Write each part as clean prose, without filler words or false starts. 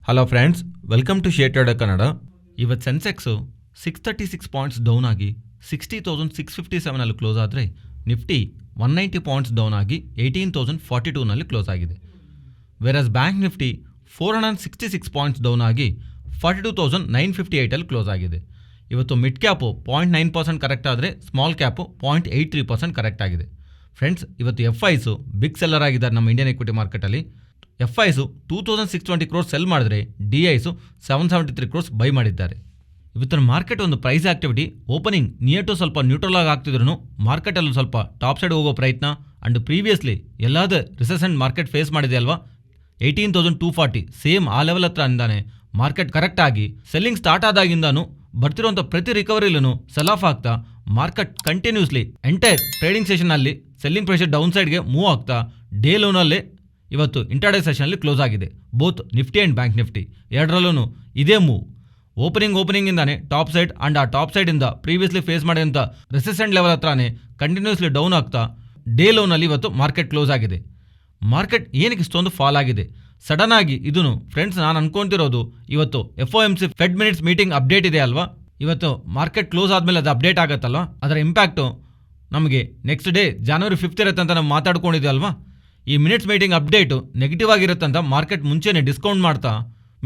Hello friends, welcome to share trader Kannada. ಇವತ್ತು Sensex 636 points down ಆಗಿ 60,657 close ಆದರೆ Nifty 190 points down ಆಗಿ 18,042 close ಆಗಿದೆ. Virus bank Nifty 466 points down ಆಗಿ 42,958 close ಆಗಿದೆ. ಇವತ್ತು ಮಿಡ್ ಕ್ಯಾಪು 0.9% ಕರೆಕ್ಟ್ ಆದರೆ ಸ್ಮಾಲ್ ಕ್ಯಾಪು 0.83% ಕರೆಕ್ಟ್ ಆಗಿದೆ. ಫ್ರೆಂಡ್ಸ್, ಇವತ್ತು ಎಫ್ಐಸು ಬಿಗ್ ಸೆಲ್ಲರ್ ಆಗಿದ್ದಾರೆ ನಮ್ಮ ಇಂಡಿಯನ್ ಇಕ್ವಿಟಿ ಮಾರ್ಕೆಟಲ್ಲಿ. ಎಫ್ಐಸು 2,620 ಕ್ರೋರ್ಸ್ ಸೆಲ್ ಮಾಡಿದ್ರೆ ಡಿಐಸು 773 ಕ್ರೋರ್ಸ್ ಬೈ ಮಾಡಿದ್ದಾರೆ. ಇವತ್ತಿನ ಮಾರ್ಕೆಟ್ ಒಂದು price activity opening near to ಸ್ವಲ್ಪ ನ್ಯೂಟ್ರಲ್ ಆಗಿ ಆಗ್ತಿದ್ರು ಮಾರ್ಕೆಟಲ್ಲಿ ಸ್ವಲ್ಪ ಟಾಪ್ ಸೈಡ್ ಹೋಗೋ ಪ್ರಯತ್ನ. ಅಂಡ್ ಪ್ರೀವಿಯಸ್ಲಿ ಎಲ್ಲಾದ ರಿಸೆಷನ್ ಮಾರ್ಕೆಟ್ ಫೇಸ್ ಮಾಡಿದೆ ಅಲ್ವಾ, 18,240 ಸೇಮ್ ಆ ಲೆವೆಲ್ ಹತ್ರ ಇಂದಾನೆ ಮಾರ್ಕೆಟ್ ಕರೆಕ್ಟ್ ಆಗಿ ಸೆಲ್ಲಿಂಗ್ ಸ್ಟಾರ್ಟ್ ಆದಾಗಿಂದಾನು ಬರ್ತಿರೋಂಥ ಪ್ರತಿ ರಿಕವರಿಲೂ ಸೆಲ್ ಆಫ್ ಆಗ್ತಾ ಮಾರ್ಕೆಟ್ ಕಂಟಿನ್ಯೂಸ್ಲಿ ಎಂಟೈರ್ ಟ್ರೇಡಿಂಗ್ ಸೆಷನಲ್ಲಿ ಸೆಲ್ಲಿಂಗ್ ಪ್ರೆಷರ್ ಡೌನ್ ಸೈಡ್ಗೆ ಮೂವ್ ಆಗ್ತಾ ಡೇ ಲೋನಲ್ಲೇ ಇವತ್ತು ಇಂಟ್ರಾಡೇ ಸೆಷನಲ್ಲಿ ಕ್ಲೋಸ್ ಆಗಿದೆ. Both Nifty and bank Nifty ಎರಡರಲ್ಲೂ ಇದೇ ಮೂವ್. ಓಪನಿಂಗಿಂದಾನೆ ಟಾಪ್ ಸೈಡ್ ಅಂಡ್ ಆ ಟಾಪ್ ಸೈಡಿಂದ ಪ್ರೀವಿಯಸ್ಲಿ ಫೇಸ್ ಮಾಡಿದಂಥ ರೆಸಿಸ್ಟೆಂಟ್ ಲೆವೆಲ್ ಹತ್ರನೇ ಕಂಟಿನ್ಯೂಸ್ಲಿ ಡೌನ್ ಆಗ್ತಾ ಡೇ ಲೋನಲ್ಲಿ ಇವತ್ತು ಮಾರ್ಕೆಟ್ ಕ್ಲೋಸ್ ಆಗಿದೆ. ಮಾರ್ಕೆಟ್ ಏನಕ್ಕೆ ಇಷ್ಟೊಂದು ಫಾಲ್ ಆಗಿದೆ ಸಡನ್ ಆಗಿ? ಇದನ್ನು ಫ್ರೆಂಡ್ಸ್ ನಾನು ಅನ್ಕೊಂತಿರೋದು ಇವತ್ತು FOMC Fed minutes meeting update ಇದೆ ಅಲ್ವಾ, ಇವತ್ತು ಮಾರ್ಕೆಟ್ ಕ್ಲೋಸ್ ಆದಮೇಲೆ ಅದು ಅಪ್ಡೇಟ್ ಆಗುತ್ತಲ್ವ, ಅದರ ಇಂಪ್ಯಾಕ್ಟು ನಮಗೆ ನೆಕ್ಸ್ಟ್ ಡೇ January 5th ಇರುತ್ತೆ ಅಂತ ನಾವು ಮಾತಾಡ್ಕೊಂಡಿದ್ದೆ ಅಲ್ವಾ. ಈ ಮಿನಿಟ್ಸ್ ಮೀಟಿಂಗ್ ಅಪ್ಡೇಟು ನೆಗೆಟಿವ್ ಆಗಿರುತ್ತಂತ ಮಾರ್ಕೆಟ್ ಮುಂಚೆನೇ ಡಿಸ್ಕೌಂಟ್ ಮಾಡ್ತಾ,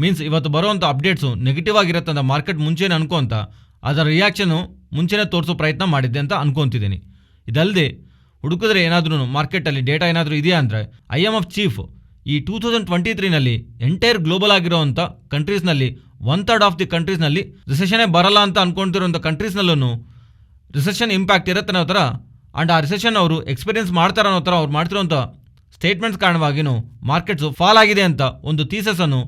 ಮೀನ್ಸ್ ಇವತ್ತು ಬರೋವಂಥ ಅಪ್ಡೇಟ್ಸು ನೆಗೆಟಿವ್ ಆಗಿರುತ್ತಂತ ಮಾರ್ಕೆಟ್ ಮುಂಚೆನೇ ಅನ್ಕೊಂತ ಅದರ ರಿಯಾಕ್ಷನು ಮುಂಚೆನೇ ತೋರಿಸೋ ಪ್ರಯತ್ನ ಮಾಡಿದ್ದೆ ಅಂತ ಅನ್ಕೊತಿದ್ದೀನಿ. ಇದಲ್ಲದೆ ಹುಡುಕಿದ್ರೆ ಏನಾದ್ರೂ ಮಾರ್ಕೆಟಲ್ಲಿ ಡೇಟಾ ಏನಾದರೂ ಇದೆಯಾ ಅಂದರೆ IMF ಚೀಫ್ ಈ 2023ನಲ್ಲಿ ಎಂಟೈರ್ ಗ್ಲೋಬಲ್ ಆಗಿರೋವಂಥ ಕಂಟ್ರೀಸ್ನಲ್ಲಿ 1/3 ಆಫ್ ದಿ ಕಂಟ್ರೀಸ್ನಲ್ಲಿ ರಿಸೆಷನೇ ಬರಲ್ಲ ಅಂತ ಅನ್ಕೊತಿರೋಂಥ ಕಂಟ್ರೀಸ್ನಲ್ಲೂ ರಿಸೆಷನ್ ಇಂಪ್ಯಾಕ್ಟ್ ಇರುತ್ತೆ ಅನ್ನೋ ಥರ ಆ್ಯಂಡ್ ಆ ರಿಸೆಷನ್ ಅವರು ಎಕ್ಸ್ಪೀರಿಯನ್ಸ್ ಮಾಡ್ತಾರೆ ಅನ್ನೋ ಥರ ಅವ್ರು ಮಾಡ್ತಿರೋಂಥ ಸ್ಟೇಟ್ಮೆಂಟ್ಸ್ ಕಾರಣವಾಗಿಯೂ ಮಾರ್ಕೆಟ್ಸು ಫಾಲ್ ಆಗಿದೆ ಅಂತ ಒಂದು ಥೀಸಸನ್ನು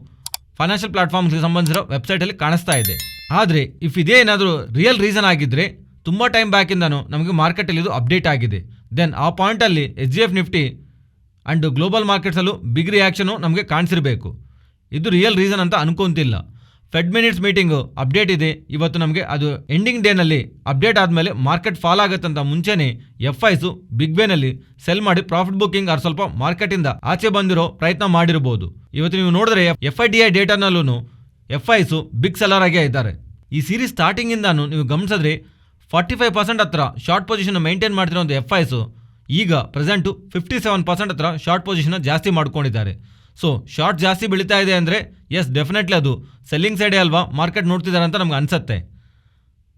ಫೈನಾನ್ಷಿಯಲ್ ಪ್ಲಾಟ್ಫಾರ್ಮ್ಸ್ಗೆ ಸಂಬಂಧಿಸಿರೋ ವೆಬ್ಸೈಟಲ್ಲಿ ಕಾಣಿಸ್ತಾ ಇದೆ. ಆದರೆ ಇಫ್ ಇದೇ ಏನಾದರೂ ರಿಯಲ್ ರೀಸನ್ ಆಗಿದ್ದರೆ ತುಂಬ ಟೈಮ್ ಬ್ಯಾಕಿಂದನೂ ನಮಗೆ ಮಾರ್ಕೆಟಲ್ಲಿ ಇದು ಅಪ್ಡೇಟ್ ಆಗಿದೆ. ದೆನ್ ಆ ಪಾಯಿಂಟಲ್ಲಿ SGF ನಿಫ್ಟಿ ಆ್ಯಂಡ್ ಗ್ಲೋಬಲ್ ಮಾರ್ಕೆಟ್ಸಲ್ಲೂ ಬಿಗ್ ರಿಯಾಕ್ಷನು ನಮಗೆ ಕಾಣಿಸಿರಬೇಕು. ಇದು ರಿಯಲ್ ರೀಸನ್ ಅಂತ ಅನ್ಕೊಂತಿಲ್ಲ. ಫೆಡ್ ಮಿನಿಟ್ಸ್ ಮೀಟಿಂಗು ಅಪ್ಡೇಟ್ ಇದೆ ಇವತ್ತು ನಮಗೆ, ಅದು ಎಂಡಿಂಗ್ ಡೇನಲ್ಲಿ ಅಪ್ಡೇಟ್ ಆದಮೇಲೆ ಮಾರ್ಕೆಟ್ ಫಾಲ್ ಆಗುತ್ತಂತ ಮುಂಚೆನೇ ಎಫ್ಐಸು ಬಿಗ್ ವೇನಲ್ಲಿ ಸೆಲ್ ಮಾಡಿ ಪ್ರಾಫಿಟ್ ಬುಕ್ಕಿಂಗ್ ಆರ್ ಸ್ವಲ್ಪ ಮಾರ್ಕೆಟಿಂದ ಆಚೆ ಬಂದಿರೋ ಪ್ರಯತ್ನ ಮಾಡಿರ್ಬೋದು. ಇವತ್ತು ನೀವು ನೋಡಿದ್ರೆ FIDI ಡೇಟಾನಲ್ಲೂ ಎಫ್ಐಸು ಬಿಗ್ ಸೆಲ್ಲರ್ ಆಗೇ ಇದ್ದಾರೆ. ಈ ಸೀರೀಸ್ ಸ್ಟಾರ್ಟಿಂಗಿಂದಾನು ನೀವು ಗಮನಿಸಿದ್ರೆ 45% ಹತ್ರ ಶಾರ್ಟ್ ಪೊಸಿಷನ್ ಮೇಂಟೈನ್ ಮಾಡ್ತಿರೋಂಥ ಎಫ್ಐಸು ಈಗ ಪ್ರೆಸೆಂಟು 57% ಹತ್ರ ಶಾರ್ಟ್ ಪೊಸಿಷನ್ ಜಾಸ್ತಿ ಮಾಡ್ಕೊಂಡಿದ್ದಾರೆ. ಸೊ ಶಾರ್ಟ್ ಜಾಸ್ತಿ ಬೆಳೀತಾ ಇದೆ ಅಂದರೆ ಎಸ್ ಡೆಫಿನೆಟ್ಲಿ ಅದು ಸೆಲ್ಲಿಂಗ್ ಸೈಡೇ ಅಲ್ವಾ ಮಾರ್ಕೆಟ್ ನೋಡ್ತಿದ್ದಾರೆ ಅಂತ ನಮ್ಗೆ ಅನಿಸುತ್ತೆ.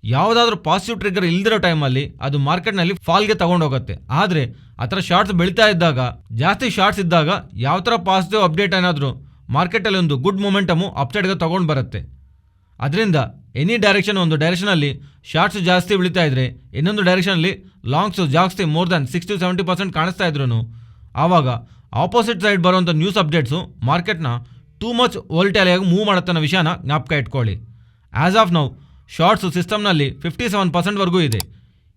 ಯಾವುದಾದ್ರೂ ಪಾಸಿಟಿವ್ ಟ್ರಿಗರ್ ಇಲ್ದಿರೋ ಟೈಮಲ್ಲಿ ಅದು ಮಾರ್ಕೆಟ್ನಲ್ಲಿ ಫಾಲ್ಗೆ ತಗೊಂಡೋಗುತ್ತೆ. ಆದರೆ ಆ ಥರ ಶಾರ್ಟ್ಸ್ ಬೆಳೀತಾ ಇದ್ದಾಗ, ಜಾಸ್ತಿ ಶಾರ್ಟ್ಸ್ ಇದ್ದಾಗ ಯಾವ ಥರ ಪಾಸಿಟಿವ್ ಅಪ್ಡೇಟ್ ಏನಾದರೂ ಮಾರ್ಕೆಟಲ್ಲಿ ಒಂದು ಗುಡ್ ಮೊಮೆಂಟಮು ಅಪ್ಸೈಡ್ಗೆ ತೊಗೊಂಡು ಬರುತ್ತೆ. ಅದರಿಂದ ಎನಿ ಡೈರೆಕ್ಷನ್, ಒಂದು ಡೈರೆಕ್ಷನಲ್ಲಿ ಶಾರ್ಟ್ಸ್ ಜಾಸ್ತಿ ಬೆಳೀತಾ ಇದ್ದರೆ ಇನ್ನೊಂದು ಡೈರೆಕ್ಷನಲ್ಲಿ ಲಾಂಗ್ಸು ಜಾಸ್ತಿ ಮೋರ್ ದ್ಯಾನ್ 60-70% ಕಾಣಿಸ್ತಾ ಇದ್ರು ಆವಾಗ ಆಪೋಸಿಟ್ ಸೈಡ್ ಬರುವಂಥ ನ್ಯೂಸ್ ಅಪ್ಡೇಟ್ಸು ಮಾರ್ಕೆಟ್ನ ಟೂ ಮಚ್ ವೋಲ್ಟೈಲ್ ಆಗಿ ಮೂವ್ ಮಾಡುತ್ತೆ ಅನ್ನೋ ವಿಷಯನ ಜ್ಞಾಪಕ ಇಟ್ಕೊಳ್ಳಿ. ಆ್ಯಸ್ ಆಫ್ ನೌ ಶಾರ್ಟ್ಸು ಸಿಸ್ಟಮ್ನಲ್ಲಿ 57% ಇದೆ.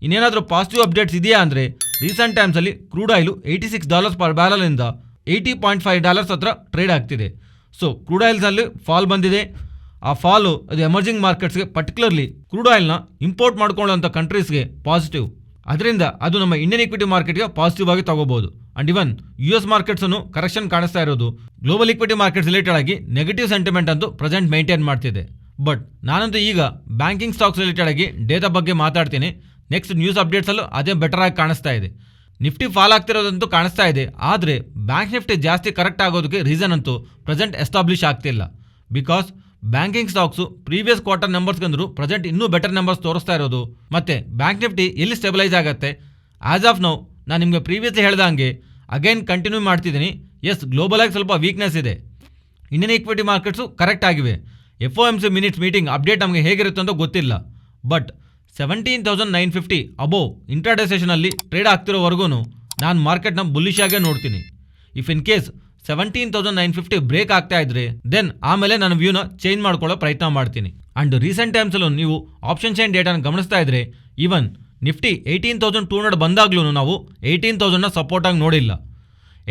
ಇನ್ನೇನಾದರೂ ಪಾಸಿಟಿವ್ ಅಪ್ಡೇಟ್ಸ್ ಇದೆಯಾ ಅಂದರೆ ರೀಸೆಂಟ್ ಟೈಮ್ಸಲ್ಲಿ ಕ್ರೂಡ್ ಆಯಿಲು $86 ಪರ್ ಬ್ಯಾರಲಿಂದ $80.5 ಹತ್ರ ಟ್ರೇಡ್ ಆಗ್ತಿದೆ. ಸೊ ಕ್ರೂಡ್ ಆಯಿಲ್ಸಲ್ಲಿ ಫಾಲ್ ಬಂದಿದೆ. ಆ ಫಾಲು ಅದು ಎಮರ್ಜಿಂಗ್ ಮಾರ್ಕೆಟ್ಸ್ಗೆ, ಪರ್ಟಿಕ್ಯುಲರ್ಲಿ ಕ್ರೂಡ್ ಆಯಿಲ್ನ ಇಂಪೋರ್ಟ್ ಮಾಡ್ಕೊಳ್ಳೋಂಥ ಕಂಟ್ರೀಸ್ಗೆ ಪಾಸಿಟಿವ್. ಅದರಿಂದ ಅದು ನಮ್ಮ ಇಂಡಿಯನ್ ಇಕ್ವಿಟಿ ಮಾರ್ಕೆಟ್ಗೆ ಪಾಸಿಟಿವ್ ಆಗಿ ತಗೋಬಹುದು. ಅಂಡ್ ಇವನ್ US ಮಾರ್ಕೆಟ್ಸನ್ನು ಕರೆಕ್ಷನ್ ಕಾಣಿಸ್ತಾ ಇರೋದು ಗ್ಲೋಬಲ್ ಇಕ್ವಿಟಿ ಮಾರ್ಕೆಟ್ಸ್ ರಿಲೇಟೆಡ್ ಆಗಿ ನೆಗೆಟಿವ್ ಸೆಂಟಿಮೆಂಟ್ ಅಂತೂ ಪ್ರೆಸೆಂಟ್ ಮೇಂಟೈನ್ ಮಾಡ್ತಿದೆ. ಬಟ್ ನಾನಂತೂ ಈಗ ಬ್ಯಾಂಕಿಂಗ್ ಸ್ಟಾಕ್ಸ್ ರಿಲೇಟೆಡ್ ಆಗಿ ಡೇಟಾ ಬಗ್ಗೆ ಮಾತಾಡ್ತೀನಿ. ನೆಕ್ಸ್ಟ್ ನ್ಯೂಸ್ ಅಪ್ಡೇಟ್ಸಲ್ಲೂ ಅದೇ ಬೆಟರ್ ಆಗಿ ಕಾಣಿಸ್ತಾ ಇದೆ. ನಿಫ್ಟಿ ಫಾಲ್ ಆಗ್ತಿರೋದಂತೂ ಕಾಣಿಸ್ತಾ ಇದೆ, ಆದರೆ ಬ್ಯಾಂಕ್ ನಿಫ್ಟಿ ಜಾಸ್ತಿ ಕರೆಕ್ಟ್ ಆಗೋದಕ್ಕೆ ರೀಸನ್ ಅಂತೂ ಪ್ರೆಸೆಂಟ್ ಎಸ್ಟಾಬ್ಲಿಷ್ ಆಗ್ತಿಲ್ಲ. Because banking stocks previous quarter ನಂಬರ್ಸ್ಗಂದ್ರು ಪ್ರೆಸೆಂಟ್ ಇನ್ನೂ ಬೆಟರ್ ನಂಬರ್ಸ್ ತೋರಿಸ್ತಾ ಇರೋದು. ಮತ್ತು ಬ್ಯಾಂಕ್ ನಿಫ್ಟಿ ಎಲ್ಲಿ ಸ್ಟೆಬಿಲೈಸ್ ಆಗುತ್ತೆ? ಆ್ಯಸ್ ಆಫ್ ನೌ ನಾನು ನಿಮಗೆ ಪ್ರೀವಿಯಸ್ಲಿ ಹೇಳ್ದಂಗೆ ಅಗೈನ್ ಕಂಟಿನ್ಯೂ ಮಾಡ್ತಿದ್ದೀನಿ. ಎಸ್, ಗ್ಲೋಬಲಾಗಿ ಸ್ವಲ್ಪ ವೀಕ್ನೆಸ್ ಇದೆ. ಇಂಡಿಯನ್ ಇಕ್ವಿಟಿ ಮಾರ್ಕೆಟ್ಸು ಕರೆಕ್ಟ್ ಆಗಿವೆ. FOMC ಮಿನಿಟ್ಸ್ ಮೀಟಿಂಗ್ ಅಪ್ಡೇಟ್ ನಮಗೆ ಹೇಗಿರುತ್ತೆ ಅಂತ ಗೊತ್ತಿಲ್ಲ. ಬಟ್ 17,950 ಅಬೋವ್ ಇಂಟ್ರಾಡೇ ಸೆಷನಲ್ಲಿ ಟ್ರೇಡ್ ಆಗ್ತಿರೋವರೆಗೂ ನಾನು ಮಾರ್ಕೆಟ್ನ ಬುಲ್ಲಿಶಾಗೇ ನೋಡ್ತೀನಿ. ಇಫ್ ಇನ್ ಕೇಸ್ 17,950 ಬ್ರೇಕ್ ಆಗ್ತಾ ಇದ್ರೆ ದೆನ್ ಆಮೇಲೆ ನಾನು ವ್ಯೂನ ಚೇಂಜ್ ಮಾಡ್ಕೊಳ್ಳೋ ಪ್ರಯತ್ನ ಮಾಡ್ತೀನಿ. ಅಂಡ್ ರೀಸೆಂಟ್ ಟೈಮ್ಸಲ್ಲೂ ನೀವು ಆಪ್ಷನ್ ಚೈನ್ ಡೇಟಾನ ಗಮನಿಸ್ತಾ ಇದ್ರೆ ಈವನ್ ನಿಫ್ಟಿ 18,200 ಬಂದಾಗ್ಲೂ ನಾವು 18,000ನ ಸಪೋರ್ಟಾಗಿ ನೋಡಿಲ್ಲ.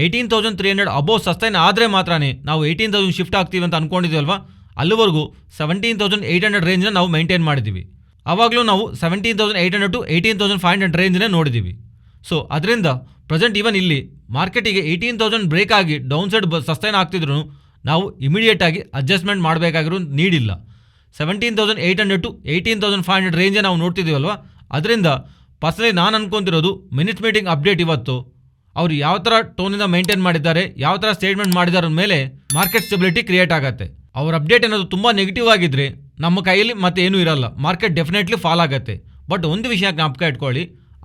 18,300 ಅಬೋವ್ ಸಸ್ಟೈನ್ ಆದರೆ ಮಾತ್ರನೇ ನಾವು 18,000 ಶಿಫ್ಟ್ ಆಗ್ತೀವಿ ಅಂತ ಅನ್ಕೊಂಡಿದ್ದೀವಲ್ವಾ, ಅಲ್ಲಿವರೆಗೂ 17,800 ರೇಂಜ್ನ ನಾವು ಮೇಂಟೈನ್ ಮಾಡಿದ್ದೀವಿ. ಆವಾಗಲೂ ನಾವು 17,800 to 18,500 ರೇಂಜ್ನೇ ನೋಡಿದ್ದೀವಿ. ಸೊ ಅದರಿಂದ ಪ್ರೆಸೆಂಟ್ ಇವನ್ ಇಲ್ಲಿ ಮಾರ್ಕೆಟಿಗೆ 18,000 ಬ್ರೇಕ್ ಆಗಿ ಡೌನ್ ಸೈಡ್ ಸಸ್ಟೈನ್ ಆಗ್ತಿದ್ರು ನಾವು ಇಮಿಡಿಯೇಟಾಗಿ ಅಡ್ಜಸ್ಟ್ಮೆಂಟ್ ಮಾಡಬೇಕಾಗಿರೋ ನೀಡಿಲ್ಲ. 17,800 to 18,500 ರೇಂಜೇ ನಾವು ನೋಡ್ತಿದ್ದೀವಲ್ವ. ಅದರಿಂದ ಪರ್ಸನಲಿ ನಾನು ಅನ್ಕೊತಿರೋದು ಮಿನಿಟ್ಸ್ ಮೀಟಿಂಗ್ ಅಪ್ಡೇಟ್ ಇವತ್ತು ಅವರು ಯಾವ ಥರ ಟೋನಿಂದ ಮೇಂಟೈನ್ ಮಾಡಿದ್ದಾರೆ, ಯಾವ ಥರ ಸ್ಟೇಟ್ಮೆಂಟ್ ಮಾಡಿದಾರ ಮೇಲೆ ಮಾರ್ಕೆಟ್ ಸ್ಟೆಬಿಲಿಟಿ ಕ್ರಿಯೇಟ್ ಆಗುತ್ತೆ. ಅವ್ರ ಅಪ್ಡೇಟ್ ಅನ್ನೋದು ತುಂಬ ನೆಗೆಟಿವ್ ಆಗಿದ್ರೆ ನಮ್ಮ ಕೈಯಲ್ಲಿ ಮತ್ತೆ ಏನೂ ಇರಲ್ಲ, ಮಾರ್ಕೆಟ್ ಡೆಫಿನೆಟ್ಲಿ ಫಾಲ್ ಆಗುತ್ತೆ. ಬಟ್ ಒಂದು ವಿಷಯ ಜ್ಞಾಪಕ ಇಟ್ಕೊಳ್ಳಿ,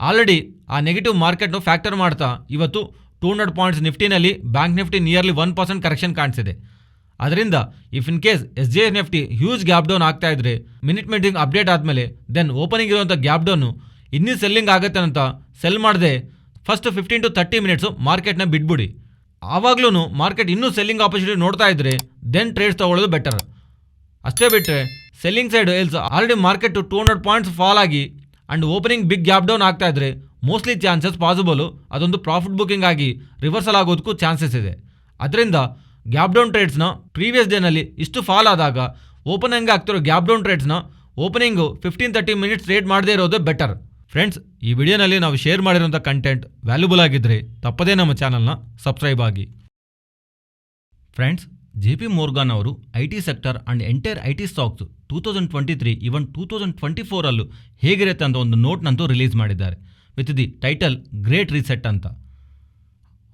ಆಲ್ರೆಡಿ ಆ ನೆಗೆಟಿವ್ ಮಾರ್ಕೆಟ್ನು ಫ್ಯಾಕ್ಟರ್ ಮಾಡ್ತಾ ಇವತ್ತು 200 ಪಾಯಿಂಟ್ಸ್ ನಿಫ್ಟಿನಲ್ಲಿ ಬ್ಯಾಂಕ್ ನಿಫ್ಟಿ ನಿಯರ್ಲಿ 1% ಕರೆಕ್ಷನ್ ಕಾಣಿಸಿದೆ. ಅದರಿಂದ if in case SGX Nifty huge gap down ಆಗ್ತಾ ಇದ್ರೆ ಮಿನಿಟ್ ಮೀಟಿಂಗ್ ಅಪ್ಡೇಟ್ ಆದಮೇಲೆ ದೆನ್ ಓಪನಿಂಗ್ ಇರುವಂಥ ಗ್ಯಾಪ್ ಡೌನು ಇನ್ನೂ ಸೆಲ್ಲಿಂಗ್ ಆಗುತ್ತೆ ಅಂತ ಸೆಲ್ ಮಾಡದೆ ಫಸ್ಟ್ 15 to 30 ಮಿನಿಟ್ಸು ಮಾರ್ಕೆಟ್ನ ಬಿಟ್ಬಿಡಿ. ಆವಾಗ್ಲೂ ಮಾರ್ಕೆಟ್ ಇನ್ನೂ ಸೆಲ್ಲಿಂಗ್ ಆಪರ್ಚುನಿಟಿ ನೋಡ್ತಾ ಇದ್ರೆ ದೆನ್ ಟ್ರೇಡ್ಸ್ ತಗೊಳ್ಳೋದು ಬೆಟರ್. ಅಷ್ಟೇ ಬಿಟ್ಟರೆ selling side else already market 200 points fall ಆಗಿ and opening big gap down ಆಗ್ತಾ ಇದ್ರೆ ಮೋಸ್ಟ್ಲಿ ಚಾನ್ಸಸ್ ಪಾಸಿಬಲು ಅದೊಂದು ಪ್ರಾಫಿಟ್ ಬುಕ್ಕಿಂಗ್ ಆಗಿ ರಿವರ್ಸಲ್ ಆಗೋದಕ್ಕೂ ಚಾನ್ಸಸ್ ಇದೆ. ಅದರಿಂದ ಗ್ಯಾಪ್ ಡೌನ್ ಟ್ರೇಡ್ಸ್ನ ಪ್ರೀವಿಯಸ್ ಡೇನಲ್ಲಿ ಇಷ್ಟು ಫಾಲ್ ಆದಾಗ ಓಪನಿಂಗ್ ಆಗ್ತಿರೋ ಗ್ಯಾಪ್ ಡೌನ್ ಟ್ರೇಡ್ಸ್ನ ಓಪನಿಂಗು 15-30 ಮಿನಿಟ್ಸ್ ಟ್ರೇಡ್ ಮಾಡದೇ ಇರೋದೇ ಬೆಟರ್. ಫ್ರೆಂಡ್ಸ್, ಈ ವಿಡಿಯೋನಲ್ಲಿ ನಾವು ಶೇರ್ ಮಾಡಿರೋಂಥ ಕಂಟೆಂಟ್ ವ್ಯಾಲ್ಯೂಬಲ್ ಆಗಿದ್ದರೆ ತಪ್ಪದೇ ನಮ್ಮ ಚಾನಲ್ನ ಸಬ್ಸ್ಕ್ರೈಬ್ ಆಗಿ. ಫ್ರೆಂಡ್ಸ್, JP Morgan ಅವರು IT sector and entire IT stocks 2023 ಇವನ್ 2024 ಹೇಗಿರುತ್ತೆ ಅಂತ ಒಂದು ನೋಟ್ನಂತೂ ರಿಲೀಸ್ ಮಾಡಿದ್ದಾರೆ with the title great reset ಅಂತ.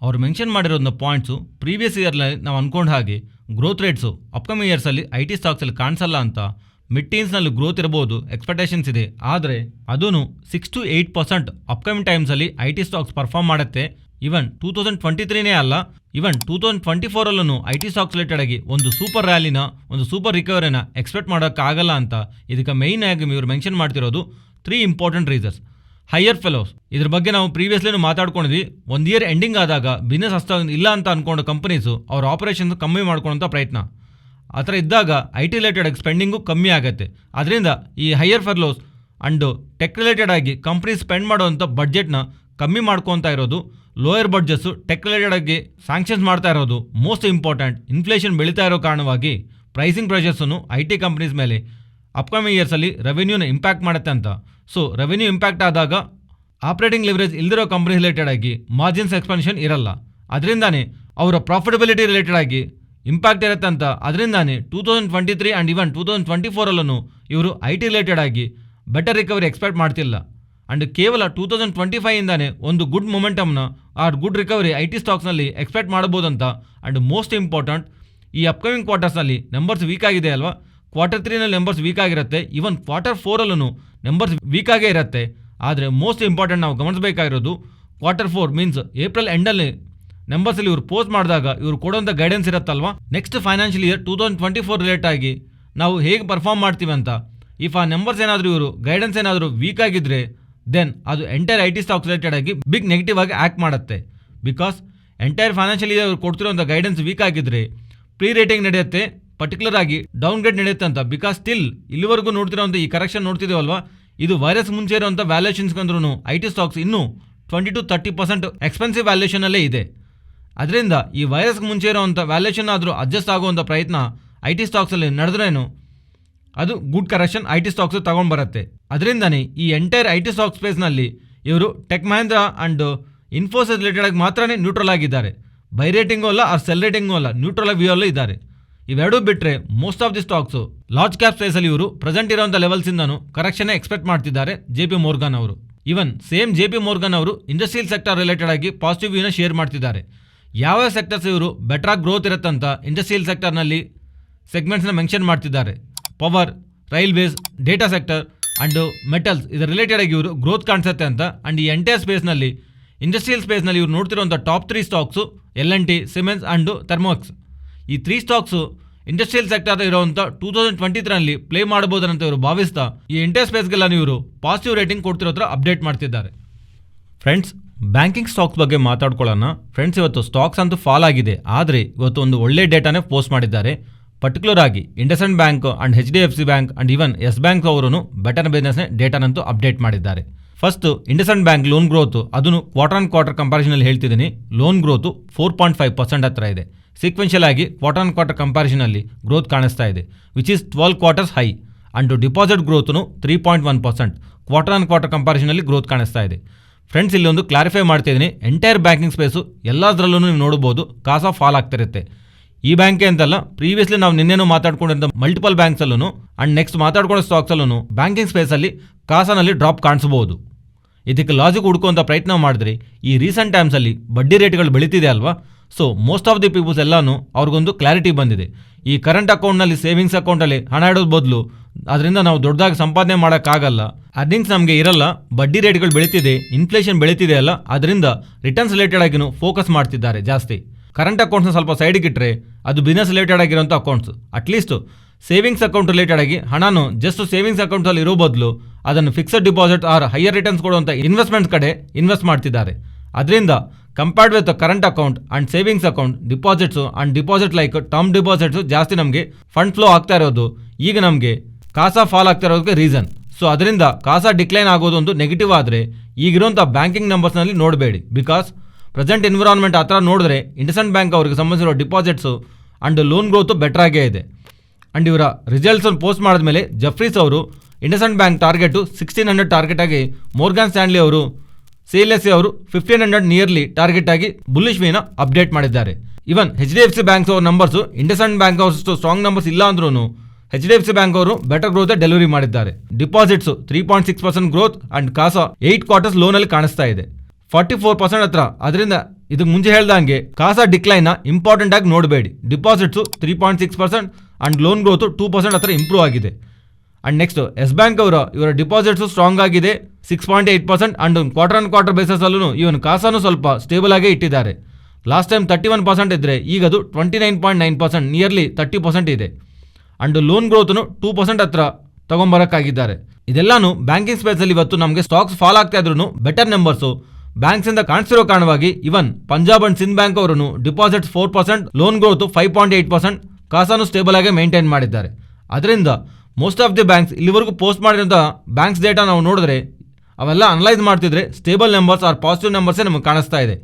ಅವರು ಮೆನ್ಷನ್ ಮಾಡಿರೋದನ್ನ ಪಾಯಿಂಟ್ಸು ಪ್ರೀವಿಯಸ್ ಇಯರ್ನಲ್ಲಿ ನಾವು ಅಂದ್ಕೊಂಡು ಹಾಗೆ ಗ್ರೋತ್ ರೇಟ್ಸು ಅಪ್ಕಮಿಂಗ್ ಇಯರ್ಸಲ್ಲಿ IT ಸ್ಟಾಕ್ಸಲ್ಲಿ ಕಾಣಿಸಲ್ಲ ಅಂತ. ಮಿಡ್ ಟೀನ್ಸ್ನಲ್ಲಿ ಗ್ರೋತ್ ಇರಬಹುದು, ಎಕ್ಸ್ಪೆಕ್ಟೇಷನ್ಸ್ ಇದೆ. ಆದರೆ ಅದೂ 6 to 8% ಅಪ್ಕಮಿಂಗ್ ಟೈಮ್ಸಲ್ಲಿ IT ಸ್ಟಾಕ್ಸ್ ಪರ್ಫಾರ್ಮ್ ಮಾಡುತ್ತೆ. ಇವನ್ 2023ನೇ ಅಲ್ಲ, ಇವನ್ 2024 IT ಸ್ಟಾಕ್ಸ್ ರಿಲೇಟೆಡ್ ಆಗಿ ಒಂದು ಸೂಪರ್ ರ್ಯಾಲಿನ, ಒಂದು ಸೂಪರ್ ರಿಕವರಿನ ಎಕ್ಸ್ಪೆಕ್ಟ್ ಮಾಡೋಕ್ಕಾಗಲ್ಲ ಅಂತ. ಇದಕ್ಕೆ ಮೈನ್ ಆಗಿ ಇವರು ಮೆನ್ಷನ್ ಮಾಡ್ತಿರೋದು 3 ಇಂಪಾರ್ಟೆಂಟ್ ರೀಸನ್ಸ್. ಹೈಯರ್ ಫೆಲೋಸ್, ಇದ್ರ ಬಗ್ಗೆ ನಾವು ಪ್ರೀವಿಯಸ್ಲಿ ಮಾತಾಡ್ಕೊಂಡಿದ್ವಿ. ಒಂದು ಇಯರ್ ಎಂಡಿಂಗ್ ಆದಾಗ ಬಿಸ್ನೆಸ್ ಅಷ್ಟಾಗಿ ಇಲ್ಲ ಅಂತ ಅಂದ್ಕೊಂಡು ಕಂಪನೀಸು ಅವ್ರ ಆಪರೇಷನ್ಸ್ ಕಮ್ಮಿ ಮಾಡ್ಕೊಳ್ಳೋಂಥ ಪ್ರಯತ್ನ. ಆ ಥರ ಇದ್ದಾಗ IT ರಿಲೇಟೆಡ್ ಸ್ಪೆಂಡಿಂಗು ಕಮ್ಮಿ ಆಗುತ್ತೆ. ಅದರಿಂದ ಈ higher fellows and tech related ಆಗಿ ಕಂಪ್ನಿ ಸ್ಪೆಂಡ್ ಮಾಡೋವಂಥ ಬಡ್ಜೆಟ್ನ ಕಮ್ಮಿ ಮಾಡ್ಕೊತಾ ಇರೋದು, ಲೋಯರ್ ಬಡ್ಜೆಟ್ಸು ಟೆಕ್ ರಿಲೇಟೆಡ್ ಆಗಿ ಸ್ಯಾಂಕ್ಷನ್ಸ್ ಮಾಡ್ತಾ ಇರೋದು ಮೋಸ್ಟ್ ಇಂಪಾರ್ಟೆಂಟ್. ಇನ್ಫ್ಲೇಷನ್ ಬೆಳೀತಾ ಇರೋ ಕಾರಣವಾಗಿ ಪ್ರೈಸಿಂಗ್ ಪ್ರೆಷರ್ಸನ್ನು IT ಕಂಪ್ನೀಸ್ ಮೇಲೆ ಅಪ್ಕಮಿಂಗ್ ಇಯರ್ಸಲ್ಲಿ ರೆವೆನ್ಯೂನ ಇಂಪ್ಯಾಕ್ಟ್ ಮಾಡುತ್ತೆ ಅಂತ. ಸೊ ರೆವೆನ್ಯೂ ಇಂಪ್ಯಾಕ್ಟ್ ಆದಾಗ ಆಪ್ರೇಟಿಂಗ್ ಲಿವರೇಜ್ ಇಲ್ದಿರೋ ಕಂಪ್ನಿ ರಿಲೇಟೆಡ್ ಆಗಿ ಮಾರ್ಜಿನ್ಸ್ ಎಕ್ಸ್ಪೆನ್ಷನ್ ಇರಲ್ಲ. ಅದರಿಂದಾನೇ ಅವರ ಪ್ರಾಫಿಟಬಿಲಿಟಿ ರಿಲೇಟೆಡ್ ಆಗಿ ಇಂಪ್ಯಾಕ್ಟ್ ಇರುತ್ತೆ ಅಂತ. ಅದರಿಂದಾನೇ 2023 ಆ್ಯಂಡ್ ಇವನ್ 2024 ಇವರು IT ರಿಲೇಟೆಡ್ ಆಗಿ ಬೆಟರ್ ರಿಕವರಿ ಎಕ್ಸ್ಪೆಕ್ಟ್ ಮಾಡ್ತಿಲ್ಲ. ಆ್ಯಂಡ್ ಕೇವಲ 2025ಇಂದಾನೇ ಒಂದು ಗುಡ್ ಮೊಮೆಂಟಮ್ನ ಆ ಗುಡ್ ರಿಕವರಿ IT ಸ್ಟಾಕ್ಸ್ನಲ್ಲಿ ಎಕ್ಸ್ಪೆಕ್ಟ್ ಮಾಡ್ಬೋದಂತ. ಆ್ಯಂಡ್ ಮೋಸ್ಟ್ ಇಂಪಾರ್ಟೆಂಟ್, ಈ ಅಪ್ಕಮಿಂಗ್ ಕ್ವಾರ್ಟರ್ಸ್ನಲ್ಲಿ ನಂಬರ್ಸ್ ವೀಕ್ ಆಗಿದೆ ಅಲ್ವಾ. Q3 ನಂಬರ್ಸ್ ವೀಕ್ ಆಗಿರುತ್ತೆ, ಇವನ್ Q4 ನಂಬರ್ಸ್ ವೀಕ್ ಆಗೇ ಇರುತ್ತೆ. ಆದರೆ ಮೋಸ್ಟ್ ಇಂಪಾರ್ಟೆಂಟ್ ನಾವು ಗಮನಿಸಬೇಕಾಗಿರೋದು Q4 ಮೀನ್ಸ್ ಏಪ್ರಿಲ್ ಎಂಡಲ್ಲಿ ನಂಬರ್ಸಲ್ಲಿ ಇವರು ಪೋಸ್ಟ್ ಮಾಡಿದಾಗ ಇವರು ಕೊಡೋಂಥ ಗೈಡೆನ್ಸ್ ಇರುತ್ತಲ್ವ, ನೆಕ್ಸ್ಟ್ ಫೈನಾನ್ಷಿಯಲ್ ಇಯರ್ 2024 ರಿಲೇಟ್ ಆಗಿ ನಾವು ಹೇಗೆ ಪರ್ಫಾರ್ಮ್ ಮಾಡ್ತೀವಿ ಅಂತ. ಇಫ್ ಆ ನಂಬರ್ಸ್ ಏನಾದರೂ ಇವರು ಗೈಡೆನ್ಸ್ ಏನಾದರೂ ವೀಕ್ ಆಗಿದ್ದರೆ ದೆನ್ ಅದು ಎಂಟೈರ್ IT ಸ್ಟಾಕ್ಸ್ ರಿಲೇಟೆಡ್ ಆಗಿ ಬಿಗ್ ನೆಗೆಟಿವ್ ಆಗಿ ಆ್ಯಕ್ಟ್ ಮಾಡುತ್ತೆ. ಬಿಕಾಸ್ ಎಂಟೈರ್ ಫೈನಾನ್ಷಿಯಲ್ ಇಯರ್ ಕೊಡ್ತಿರೋಂಥ ಗೈಡೆನ್ಸ್ ವೀಕ್ ಆಗಿದ್ದರೆ ಪ್ರೀ ರೇಟಿಂಗ್ ನಡೆಯುತ್ತೆ, ಪರ್ಟಿಕ್ಯುಲರ್ ಆಗಿ ಡೌನ್ ಗ್ರೇಡ್ ನಡೆಯುತ್ತೆ ಅಂತ. ಬಿಕಾಸ್ ಸ್ಟಿಲ್ ಇಲ್ಲಿವರೆಗೂ ನೋಡ್ತಿರೋಂಥ ಈ ಕರೆಕ್ಷನ್ ನೋಡ್ತಿದ್ದೀವಲ್ವಾ, ಇದು ವೈರಸ್ ಮುಂಚೆ ಇರುವಂಥ ವ್ಯಾಲ್ಯೂಷನ್ಸ್ಗಂದ್ರೂ IT ಸ್ಟಾಕ್ಸ್ ಇನ್ನೂ 20 to 30% ಎಕ್ಸ್ಪೆನ್ಸಿವ್ ವ್ಯಾಲ್ಯೂಷನಲ್ಲೇ ಇದೆ. ಅದರಿಂದ ಈ ವೈರಸ್ಗೆ ಮುಂಚೆ ಇರೋವಂಥ ವ್ಯಾಲ್ಯೂಷನ್ ಆದರೂ ಅಡ್ಜಸ್ಟ್ ಆಗುವಂಥ ಪ್ರಯತ್ನ IT ಸ್ಟಾಕ್ಸಲ್ಲಿ ನಡೆದ್ರೇನು ಅದು ಗುಡ್ ಕರೆಕ್ಷನ್ IT ಸ್ಟಾಕ್ಸ್ ತಗೊಂಡು ಬರುತ್ತೆ. ಅದರಿಂದನೇ ಈ ಎಂಟೈರ್ IT ಸ್ಟಾಕ್ ಸ್ಪೇಸ್ನಲ್ಲಿ ಇವರು Tech Mahindra and Infosys related ಆಗಿ ಮಾತ್ರನೇ ನ್ಯೂಟ್ರಲ್ ಆಗಿದ್ದಾರೆ. ಬೈ ರೇಟಿಂಗೂ ಅಲ್ಲ ಆರ್ ಸೆಲ್ ರೇಟಿಂಗೂ ಅಲ್ಲ, ನ್ಯೂಟ್ರಲ್ ವ್ಯೂ ಅಲ್ಲೂ ಇದ್ದಾರೆ. ಇವೆರಡೂ ಬಿಟ್ಟರೆ most of the stocks large cap ಸ್ಪೇಸಲ್ಲಿ ಇವರು ಪ್ರೆಸೆಂಟ್ ಇರೋಂಥ ಲೆವೆಲ್ಸಿಂದನೂ ಕರೆಕ್ಷನ್ನೇ ಎಕ್ಸ್ಪೆಕ್ಟ್ ಮಾಡ್ತಿದ್ದಾರೆ JP Morgan ಅವರು. ಇವನ್ ಸೇಮ್ JP Morgan ಅವರು ಇಂಡಸ್ಟ್ರಿಯಲ್ ಸೆಕ್ಟರ್ ರಿಲೇಟೆಡ್ ಆಗಿ ಪಾಸಿಟಿವ್ ವ್ಯೂನ ಶೇರ್ ಮಾಡ್ತಿದ್ದಾರೆ. ಯಾವ ಸೆಕ್ಟರ್ಸ್ ಇವರು ಬೆಟ್ರಾಗಿ ಗ್ರೋತ್ ಇರುತ್ತಂತ ಇಂಡಸ್ಟ್ರಿಯಲ್ ಸೆಕ್ಟರ್ನಲ್ಲಿ ಸೆಗ್ಮೆಂಟ್ಸ್ನ ಮೆನ್ಷನ್ ಮಾಡ್ತಿದ್ದಾರೆ. Power, railways, data sector and metals ಇದರ ರಿಲೇಟೆಡ್ ಆಗಿ ಇವರು ಗ್ರೋತ್ ಕಾಣಿಸುತ್ತೆ ಅಂತ. ಆ್ಯಂಡ್ ಈ ಎಂಟೈರ್ ಸ್ಪೇಸ್ನಲ್ಲಿ ಇಂಡಸ್ಟ್ರಿಯಲ್ ಸ್ಪೇಸ್ನಲ್ಲಿ ಇವರು ನೋಡ್ತಿರೋಂಥ top 3 stocks L&T, Siemens and Thermax. ಈ 3 ಸ್ಟಾಕ್ಸು ಇಂಡಸ್ಟ್ರಿಯಲ್ ಸೆಕ್ಟರ್ ಇರೋವಂಥ 2023 ಪ್ಲೇ ಮಾಡ್ಬೋದಂತ ಇವರು ಭಾವಿಸ್ತಾ ಈ ಎಂಟೈರ್ ಸ್ಪೇಸ್ಗೆಲ್ಲ ಇವರು ಪಾಸಿಟಿವ್ ರೇಟಿಂಗ್ ಕೊಡ್ತಿರೋ ಹತ್ರ ಅಪ್ಡೇಟ್ ಮಾಡ್ತಿದ್ದಾರೆ. ಫ್ರೆಂಡ್ಸ್, ಬ್ಯಾಂಕಿಂಗ್ ಸ್ಟಾಕ್ಸ್ ಬಗ್ಗೆ ಮಾತಾಡ್ಕೊಳ್ಳೋಣ. ಫ್ರೆಂಡ್ಸ್, ಇವತ್ತು ಸ್ಟಾಕ್ಸ್ ಅಂತೂ ಫಾಲ್ ಆಗಿದೆ, ಆದರೆ ಇವತ್ತು ಒಂದು ಒಳ್ಳೆ ಡೇಟಾನೇ ಪೋಸ್ಟ್ ಮಾಡಿದ್ದಾರೆ. ಪರ್ಟಿಕ್ಯುಲರ್ ಆಗಿ IndusInd bank and HDFC bank and even Yes bank ಅವರು ಬೆಟರ್ ಬಿಸ್ನೆಸ್ನೇ ಡೇಟಾನಂತೂ ಅಪ್ಡೇಟ್ ಮಾಡಿದ್ದಾರೆ. First IndusInd bank loan growth ಅದನ್ನು ಕ್ವಾರ್ಟರ್ ಕಂಪ್ಯಾರಿಸನಲ್ಲಿ ಹೇಳ್ತಿದ್ದೀನಿ. ಲೋನ್ ಗ್ರೋತು 4.5% ಹತ್ರ ಇದೆ. ಸೀಕ್ವೆನ್ಷಿಯಲ್ ಆಗಿ ಕ್ವಾರ್ಟರ್ ಕಂಪ್ಯಾರಿಸನಲ್ಲಿ ಗ್ರೋತ್ ಕಾಣಿಸ್ತಾ ಇದೆ, which is 12 quarters high. And deposit ಗ್ರೋತ್ನು 3.1% ಕ್ವಾರ್ಟರ್ ಕಂಪ್ಯಾರಿಸನಲ್ಲಿ ಗ್ರೋತ್ ಕಾಣಿಸ್ತಾ ಇದೆ. ಫ್ರೆಂಡ್ಸ್, ಇಲ್ಲಿ ಒಂದು ಕ್ಲಾರಿಫೈ ಮಾಡ್ತಿದ್ದೀನಿ, ಎಂಟೈರ್ ಬ್ಯಾಂಕಿಂಗ್ ಸ್ಪೇಸು ಎಲ್ಲದರಲ್ಲೂ ನೀವು ನೋಡ್ಬೋದು ಕಾಸ ಫಾಲ್ ಆಗ್ತಿರುತ್ತೆ. ಈ ಬ್ಯಾಂಕೇ ಅಂತಲ್ಲ, ಪ್ರೀವಿಯಸ್ಲಿ ನಾವು ನಿನ್ನೆನೂ ಮಾತಾಡ್ಕೊಂಡಿರೋ ಮಲ್ಟಿಪಲ್ ಬ್ಯಾಂಕ್ಸಲ್ಲೂ ಅಂಡ್ ನೆಕ್ಸ್ಟ್ ಮಾತಾಡ್ಕೊಳ್ಳೋ ಸ್ಟಾಕ್ಸಲ್ಲೂ ಬ್ಯಾಂಕಿಂಗ್ ಸ್ಪೇಸಲ್ಲಿ ಕಾಸಾನಲ್ಲಿ ಡ್ರಾಪ್ ಕಾಣಿಸಬಹುದು. ಇದಕ್ಕೆ ಲಾಜಿಕ್ ಹುಡ್ಕೋಂಥ ಪ್ರಯತ್ನ ಮಾಡಿದ್ರಿ ಈ ರೀಸೆಂಟ್ ಟೈಮ್ಸಲ್ಲಿ ಬಡ್ಡಿ ರೇಟ್ಗಳು ಬೆಳೀತಿದೆ ಅಲ್ವಾ. So most of the peoples ಎಲ್ಲನೂ ಅವ್ರಿಗೊಂದು ಕ್ಲಾರಿಟಿ ಬಂದಿದೆ. ಈ ಕರೆಂಟ್ ಅಕೌಂಟ್ನಲ್ಲಿ ಸೇವಿಂಗ್ಸ್ ಅಕೌಂಟಲ್ಲಿ ಹಣ ಇಡೋದು ಬದಲು ಅದರಿಂದ ನಾವು ದೊಡ್ಡದಾಗಿ ಸಂಪಾದನೆ ಮಾಡೋಕ್ಕಾಗಲ್ಲ, ಅರ್ನಿಂಗ್ಸ್ ನಮಗೆ ಇರಲ್ಲ, ಬಡ್ಡಿ ರೇಟ್ಗಳು ಬೆಳೀತಿದೆ, ಇನ್ಫ್ಲೇಷನ್ ಬೆಳೀತಿದೆ ಅಲ್ಲ, ಅದರಿಂದ ರಿಟರ್ನ್ಸ್ ರಿಲೇಟೆಡ್ ಆಗಿನೂ ಫೋಕಸ್ ಮಾಡ್ತಿದ್ದಾರೆ ಜಾಸ್ತಿ. ಕರೆಂಟ್ ಅಕೌಂಟ್ಸ್ನ ಸ್ವಲ್ಪ ಸೈಡಿಗೆ ಇಟ್ಟರೆ ಅದು ಬಿಸ್ನೆಸ್ ರಿಲೇಟೆಡ್ ಆಗಿರೋಂಥ accounts. At least savings account related ಆಗಿ ಹಣನು ಜಸ್ಟ್ ಸೇವಿಂಗ್ಸ್ ಅಕೌಂಟಲ್ಲಿ ಇರೋ ಬದಲು ಅದನ್ನು fixed deposit or higher returns ಕೊಡುವಂಥ ಇನ್ವೆಸ್ಟ್ಮೆಂಟ್ಸ್ ಕಡೆ ಇನ್ವೆಸ್ಟ್ ಮಾಡ್ತಿದ್ದಾರೆ. ಅದರಿಂದ compared with current account and savings account, deposits and deposit like term deposits ಜಾಸ್ತಿ ನಮಗೆ ಫಂಡ್ ಫ್ಲೋ ಆಗ್ತಾ ಇರೋದು ಈಗ ನಮಗೆ ಕಾಸಾ ಫಾಲ್ ಆಗ್ತಾ ಇರೋದಕ್ಕೆ ರೀಸನ್. ಸೊ ಅದರಿಂದ ಕಾಸಾ ಡಿಕ್ಲೈನ್ ಆಗೋದು ಒಂದು ನೆಗೆಟಿವ್ ಆದರೆ ಈಗಿರುವಂಥ ಬ್ಯಾಂಕಿಂಗ್ ನಂಬರ್ಸ್ನಲ್ಲಿ ನೋಡಬೇಡಿ. ಬಿಕಾಸ್ ಪ್ರೆಸೆಂಟ್ ಎನ್ವಿರಾನ್ಮೆಂಟ್ ಆ ಥರ ನೋಡಿದ್ರೆ ಇಂಡಸ್ಇಂಡ್ ಬ್ಯಾಂಕ್ ಅವರಿಗೆ ಸಂಬಂಧಿಸಿರೋ ಡಿಪಾಸಿಟ್ಸು ಆ್ಯಂಡ್ ಲೋನ್ ಗ್ರೋತು ಬೆಟ್ರಾಗೇ ಇದೆ. ಆ್ಯಂಡ್ ಇವರ ರಿಸಲ್ಟ್ಸನ್ನು ಪೋಸ್ಟ್ ಮಾಡಿದ್ಮೇಲೆ ಜಫ್ರೀಸ್ ಅವರು ಇಂಡಸ್ಇಂಡ್ ಬ್ಯಾಂಕ್ ಟಾರ್ಗೆಟು 1600 ಟಾರ್ಗೆಟ್ ಆಗಿ, ಮೋರ್ಗಾನ್ ಸ್ಟ್ಯಾನ್ಲಿ ಅವರು CLSA ಅವರು 1500 ನಿಯರ್ಲಿ ಟಾರ್ಗೆಟ್ ಆಗಿ ಬುಲ್ಲಿಶ್ ವಿನ ಅಪ್ಡೇಟ್ ಮಾಡಿದ್ದಾರೆ. ಇವನ್ HDFC ಬ್ಯಾಂಕ್ಸ್ ಅವ್ರ ನಂಬರ್ಸು ಇಂಡಸ್ಇಂಡ್ ಬ್ಯಾಂಕ್ ಅವರಷ್ಟು ಸ್ಟ್ರಾಂಗ್ ನಂಬರ್ಸ್ ಇಲ್ಲ ಅಂದ್ರೂ HDFC ಬ್ಯಾಂಕ್ ಅವರು ಬೆಟರ್ ಗ್ರೋತ್ ಡೆಲಿವರಿ ಮಾಡಿದ್ದಾರೆ. Deposits 3.6% growth and CASA 8 quarters ಲೋನಲ್ಲಿ ಕಾಣಿಸ್ತಾ ಇದೆ, 44% ಹತ್ರ. ಅದರಿಂದ ಇದಕ್ಕೆ ಮುಂಚೆ ಹೇಳ್ದಂಗೆ ಕಾಸಾ ಡಿಕ್ಲೈನ್ ಇಂಪಾರ್ಟೆಂಟ್ ಆಗಿ ನೋಡಬೇಡಿ. ಡಿಪಾಸಿಟ್ಸು 3.6% ಅಂಡ್ ಲೋನ್ ಗ್ರೋತು 2% ಹತ್ರ ಇಂಪ್ರೂವ್ ಆಗಿದೆ. ಅಂಡ್ ನೆಕ್ಸ್ಟ್ ಎಸ್ ಬ್ಯಾಂಕ್ ಇವರ ಡಿಪಾಸಿಟ್ಸು ಸ್ಟ್ರಾಂಗ್ ಆಗಿದೆ 6.8% and quarter on quarter basis ಅಲ್ಲೂ ಇವನ್ ಕಾಸಾನು ಸ್ವಲ್ಪ ಸ್ಟೇಬಲ್ ಆಗೇ ಇಟ್ಟಿದ್ದಾರೆ. ಲಾಸ್ಟ್ ಟೈಮ್ 31% ಇದ್ರೆ ಈಗ ಅದು 29.9%, ನಿಯರ್ಲಿ 30% ಇದೆ. ಅಂಡ್ ಲೋನ್ ಗ್ರೋತ್ನು 2% ಹತ್ರ ತಗೊಂಬರಕ್ಕಾಗಿದ್ದಾರೆ. ಇದೆಲ್ಲಾನು ಬ್ಯಾಂಕಿಂಗ್ ಸ್ಪೇಸಲ್ಲಿ ಇವತ್ತು ನಮಗೆ ಸ್ಟಾಕ್ಸ್ ಫಾಲ್ ಆಗ್ತಾ ಇದ್ರು ಬೆಟರ್ ನಂಬರ್ಸು ಬ್ಯಾಂಕ್ಸಿಂದ ಕಾಣಿಸಿರೋ ಕಾರಣವಾಗಿ ಇವನ್ ಪಂಜಾಬ್ ಅಂಡ್ ಸಿಂಧ್ ಬ್ಯಾಂಕ್ ಅವರನ್ನು ಡಿಪಾಸಿಟ್ಸ್ 4%, ಲೋನ್ ಗ್ರೋತ್ 5.8%, ಕಾಸಾನು ಸ್ಟೇಬಲ್ ಆಗಿ ಮೇಂಟೈನ್ ಮಾಡಿದ್ದಾರೆ. ಅದರಿಂದ ಮೋಸ್ಟ್ ಆಫ್ ದಿ ಬ್ಯಾಂಕ್ಸ್ ಇಲ್ಲಿವರೆಗೂ ಪೋಸ್ಟ್ ಮಾಡಿರೋಂಥ ಬ್ಯಾಂಕ್ಸ್ ಡೇಟಾ ನಾವು ನೋಡಿದ್ರೆ ಅವೆಲ್ಲ ಅನಲೈಸ್ ಮಾಡ್ತಿದ್ರೆ ಸ್ಟೇಬಲ್ ನಂಬರ್ಸ್ ಆರ್ ಪಾಸಿಟಿವ್ ನಂಬರ್ಸೇ ನಮಗೆ ಕಾಣಿಸ್ತಾ ಇದೆ.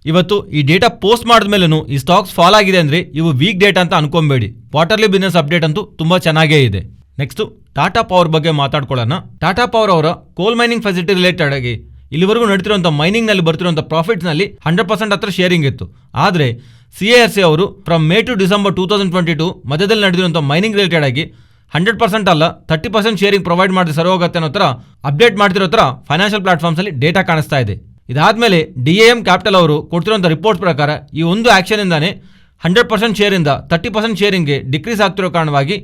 ಇವತ್ತು ಈ ಡೇಟಾ ಪೋಸ್ಟ್ ಮಾಡಿದ್ಮೇಲೂ ಈ ಸ್ಟಾಕ್ಸ್ ಫಾಲ್ ಆಗಿದೆ ಅಂದರೆ ಇವು ವೀಕ್ ಡೇಟಾ ಅಂತ ಅನ್ಕೊಂಬೇಡಿ. ಕ್ವಾರ್ಟರ್ಲಿ ಬಿಸ್ನೆಸ್ ಅಪ್ಡೇಟ್ ಅಂತೂ ತುಂಬ ಚೆನ್ನಾಗೇ ಇದೆ. ನೆಕ್ಸ್ಟು ಟಾಟಾ ಪವರ್ ಬಗ್ಗೆ ಮಾತಾಡ್ಕೊಳ್ಳೋಣ. ಟಾಟಾ ಪವರ್ ಅವರ ಕೋಲ್ ಮೈನಿಂಗ್ ಫೆಸಿಲಿಟಿ ರಿಲೇಟೆಡ್ ಆಗಿ ಇಲ್ಲಿವರೆಗೂ ನಡೀತಿರುವಂಥ ಮೈನಿಂಗ್ನಲ್ಲಿ ಬರ್ತಿರುವಂಥ ಪ್ರಾಫಿಟ್ಸ್ನಲ್ಲಿ 100% ಹತ್ರ ಶೇರಿಂಗ್ ಇತ್ತು. ಆದರೆ CASA ಅವರು ಫ್ರಮ್ ಮೇ ಟು ಡಿಸೆಂಬರ್ 2022 ಮಧ್ಯದಲ್ಲಿ ನಡೆದಿರುವಂಥ ಮೈನಿಂಗ್ ರಿಲೇಟೆಡ್ ಆಗಿ 100% ಅಲ್ಲ 30% ಶೇರಿಂಗ್ ಪ್ರೊವೈಡ್ ಮಾಡಿದ್ರೆ ಸರಿ ಹೋಗುತ್ತೆ ಅನ್ನೋ ಥರ ಅಪ್ಡೇಟ್ ಮಾಡ್ತಿರೋ ಥರ ಫೈನಾನ್ಷಿಯಲ್ ಪ್ಲಾಟ್ಫಾರ್ಮ್ಸಲ್ಲಿ ಡೇಟಾ ಕಾಣಿಸ್ತಾ ಇದೆ. ಇದಾದಮೇಲೆ DAM ಕ್ಯಾಪಿಟಲ್ ಅವರು ಕೊಡ್ತಿರೋಂಥ ರಿಪೋರ್ಟ್ಸ್ ಪ್ರಕಾರ ಈ ಒಂದು ಆ್ಯಕ್ಷನಿಂದಾನೇ 100% ಶೇರಿಂದ 30% ಶೇರಿಂಗ್ಗೆ ಡಿಕ್ರೀಸ್ ಆಗ್ತಿರೋ ಕಾರಣವಾಗಿ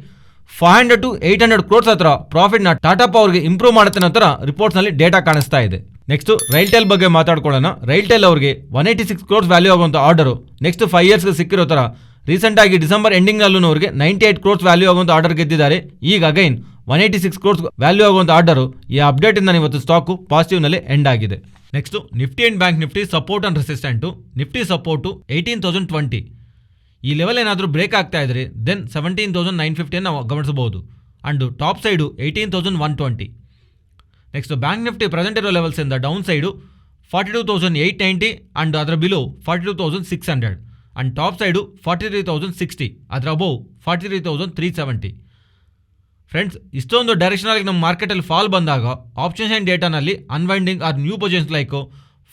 500 to 800 crores ಹತ್ರ ಪ್ರಾಫಿಟ್ನ ಟಾಟಾ ಪವರ್ಗೆ ಇಂಪ್ರೂವ್ ಮಾಡುತ್ತೆ ಅನ್ನೋ ಥರ ರಿಪೋರ್ಟ್ಸ್ನಲ್ಲಿ ಡೇಟಾ ಕಾಣಿಸ್ತಾ ಇದೆ. ನೆಕ್ಸ್ಟ್ ರೈಲ್ಟೆಲ್ ಬಗ್ಗೆ ಮಾತಾಡ್ಕೊಳ್ಳೋಣ. ರೈಲ್ಟೆಲ್ ಅವರಿಗೆ 186 crores ವ್ಯಾಲ್ಯೂ ಆಗುವಂಥ ಆರ್ಡರು ನೆಕ್ಸ್ಟ್ 5 yearsಗೆ ಸಿಕ್ಕಿರೋ ಥರ ರೀಸೆಂಟಾಗಿ ಡಿಸೆಂಬರ್ ಎಂಡಿಂಗ್ನಲ್ಲೂ ಅವರಿಗೆ 98 crores ವ್ಯಾಲ್ಯೂ ಆಗುವಂಥ ಆರ್ಡರ್ ಗೆದ್ದಿದ್ದಾರೆ. ಈಗ ಅಗೈನ್ 186 crores ವ್ಯಾಲ್ಯೂ ಆಗುವಂಥ ಆರ್ಡರು ಈ ಅಪ್ಡೇಟಿಂದ ಇವತ್ತು ಸ್ಟಾಕು ಪಾಸಿಟಿವ್ನಲ್ಲಿ ಎಂಡ್ ಆಗಿದೆ. Next Nifty and bank Nifty support and resistant. Nifty support 18,020. ಈ ಲೆವೆಲ್ ಏನಾದರೂ ಬ್ರೇಕ್ ಆಗ್ತಾ ಇದ್ರೆ ದೆನ್ 17,950 ನಾವು ಗಮನಿಸಬಹುದು. And top side 18,120. Next bank Nifty present ಇರೋ ಲೆವೆಲ್ಸಿಂದ ಡೌನ್ ಸೈಡು 42,890 ಅಂಡ್ ಅದರ ಬಿಲೋ 42,600 ಅಂಡ್ ಟಾಪ್ ಸೈಡು 43,060, ಅದರ ಅಬೋವ್ 43,370. ಫ್ರೆಂಡ್ಸ್, ಇಷ್ಟೊಂದು ಡೈರೆಕ್ಷನಲ್ಲಿ ನಮ್ಮ ಮಾರ್ಕೆಟಲ್ಲಿ ಫಾಲ್ ಬಂದಾಗ ಆಪ್ಷನ್ಸ್ ಆ್ಯಂಡ್ ಡೇಟಾನಲ್ಲಿ unwinding or new positions like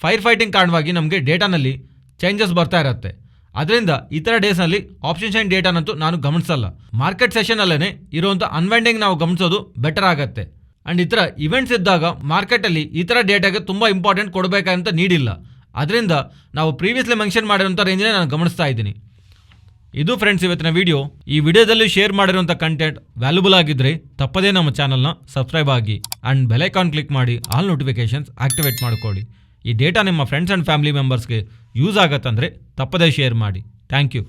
fire fighting ಕಾರಣವಾಗಿ ನಮಗೆ ಡೇಟಾನಲ್ಲಿ ಚೇಂಜಸ್ ಬರ್ತಾ ಇರುತ್ತೆ. ಅದರಿಂದ ಈ ಥರ ಡೇಸ್ನಲ್ಲಿ ಆಪ್ಷನ್ಸ್ ಆ್ಯಂಡ್ ಡೇಟಾನಂತೂ ನಾನು ಗಮನಿಸಲ್ಲ. ಮಾರ್ಕೆಟ್ ಸೆಷನಲ್ಲೇ ಇರುವಂಥ ಅನ್ವೈಂಡಿಂಗ್ ನಾವು ಗಮನಿಸೋದು ಬೆಟರ್ ಆಗುತ್ತೆ. ಆ್ಯಂಡ್ ಈ ಥರ ಇವೆಂಟ್ಸ್ ಇದ್ದಾಗ ಮಾರ್ಕೆಟಲ್ಲಿ ಈ ಥರ ಡೇಟಾಗೆ ತುಂಬ ಇಂಪಾರ್ಟೆಂಟ್ ಕೊಡಬೇಕಂತ ನೀಡಿಲ್ಲ. ಅದರಿಂದ ನಾವು ಪ್ರೀವಿಯಸ್ಲಿ ಮೆನ್ಷನ್ ಮಾಡಿರೋಂಥ ರೇಂಜನ್ನೇ ನಾನು ಗಮನಿಸ್ತಾ ಇದ್ದೀನಿ. ಇದು ಫ್ರೆಂಡ್ಸ್ ಇವತ್ತಿನ ವಿಡಿಯೋ. ಈ ವಿಡಿಯೋದಲ್ಲಿ ಶೇರ್ ಮಾಡಿರೋಂಥ ಕಂಟೆಂಟ್ ವ್ಯಾಲ್ಯೂಬಲ್ ಆಗಿದ್ದರೆ ತಪ್ಪದೇ ನಮ್ಮ ಚಾನಲ್ನ ಸಬ್ಸ್ಕ್ರೈಬ್ ಆಗಿ ಆ್ಯಂಡ್ ಬೆಲ್ ಐಕಾನ್ ಕ್ಲಿಕ್ ಮಾಡಿ ಆಲ್ ನೋಟಿಫಿಕೇಷನ್ಸ್ ಆಕ್ಟಿವೇಟ್ ಮಾಡಿಕೊಳ್ಳಿ. ಈ ಡೇಟಾ ನಿಮ್ಮ ಫ್ರೆಂಡ್ಸ್ ಆ್ಯಂಡ್ ಫ್ಯಾಮಿಲಿ ಮೆಂಬರ್ಸ್ಗೆ ಯೂಸ್ ಆಗತ್ತಂದರೆ ತಪ್ಪದೇ ಶೇರ್ ಮಾಡಿ. Thank you.